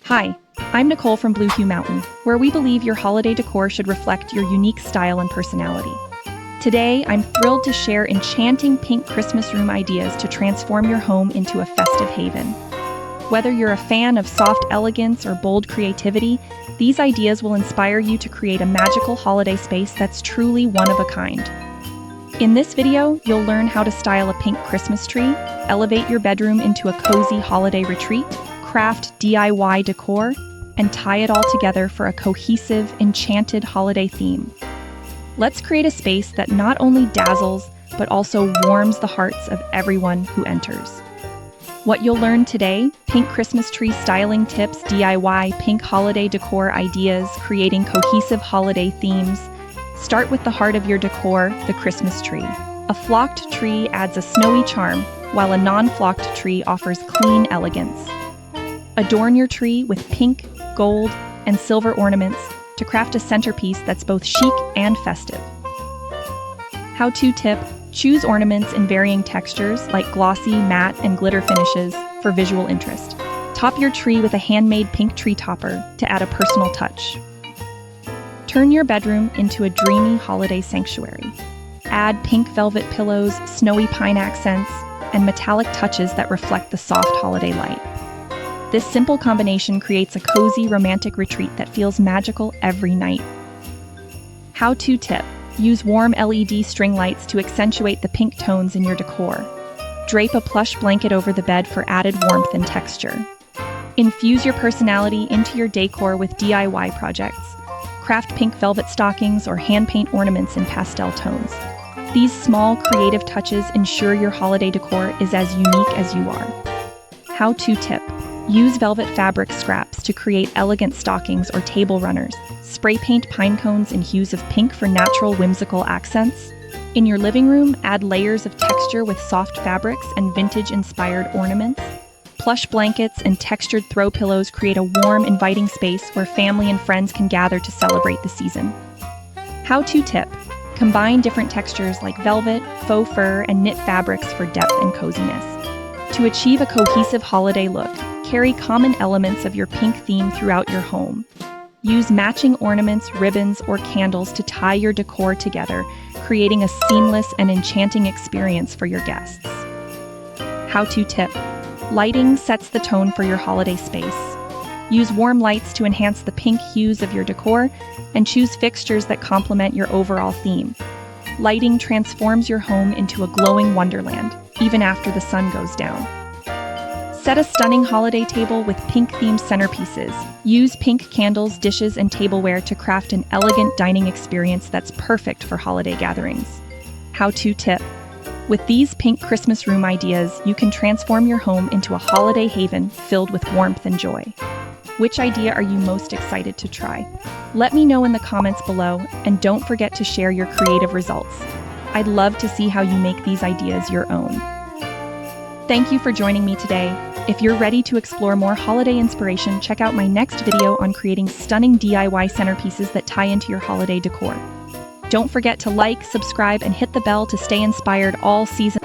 Hi, I'm Nicole from Blue Hue Mountain, where we believe your holiday decor should reflect your unique style and personality. Today, I'm thrilled to share enchanting pink Christmas room ideas to transform your home into a festive haven. Whether you're a fan of soft elegance or bold creativity, these ideas will inspire you to create a magical holiday space that's truly one of a kind. In this video, you'll learn how to style a pink Christmas tree, elevate your bedroom into a cozy holiday retreat, craft DIY decor, and tie it all together for a cohesive, enchanted holiday theme. Let's create a space that not only dazzles, but also warms the hearts of everyone who enters. What you'll learn today: pink Christmas tree styling tips, DIY pink holiday decor ideas, creating cohesive holiday themes. Start with the heart of your decor, the Christmas tree. A flocked tree adds a snowy charm, while a non-flocked tree offers clean elegance. Adorn your tree with pink, gold, and silver ornaments to craft a centerpiece that's both chic and festive. How-to tip: choose ornaments in varying textures like glossy, matte, and glitter finishes for visual interest. Top your tree with a handmade pink tree topper to add a personal touch. Turn your bedroom into a dreamy holiday sanctuary. Add pink velvet pillows, snowy pine accents, and metallic touches that reflect the soft holiday light. This simple combination creates a cozy, romantic retreat that feels magical every night. How-to tip: use warm LED string lights to accentuate the pink tones in your decor. Drape a plush blanket over the bed for added warmth and texture. Infuse your personality into your decor with DIY projects. Craft pink velvet stockings or hand paint ornaments in pastel tones. These small, creative touches ensure your holiday decor is as unique as you are. How-to tip: use velvet fabric scraps to create elegant stockings or table runners. Spray paint pine cones in hues of pink for natural, whimsical accents. In your living room, add layers of texture with soft fabrics and vintage-inspired ornaments. Plush blankets and textured throw pillows create a warm, inviting space where family and friends can gather to celebrate the season. How-to tip: combine different textures like velvet, faux fur, and knit fabrics for depth and coziness. To achieve a cohesive holiday look, carry common elements of your pink theme throughout your home. Use matching ornaments, ribbons, or candles to tie your decor together, creating a seamless and enchanting experience for your guests. How-to tip: lighting sets the tone for your holiday space. Use warm lights to enhance the pink hues of your decor, and choose fixtures that complement your overall theme. Lighting transforms your home into a glowing wonderland, even after the sun goes down. Set a stunning holiday table with pink-themed centerpieces. Use pink candles, dishes, and tableware to craft an elegant dining experience that's perfect for holiday gatherings. How-to tip: with these pink Christmas room ideas, you can transform your home into a holiday haven filled with warmth and joy. Which idea are you most excited to try? Let me know in the comments below, and don't forget to share your creative results. I'd love to see how you make these ideas your own. Thank you for joining me today. If you're ready to explore more holiday inspiration, check out my next video on creating stunning DIY centerpieces that tie into your holiday decor. Don't forget to like, subscribe, and hit the bell to stay inspired all season.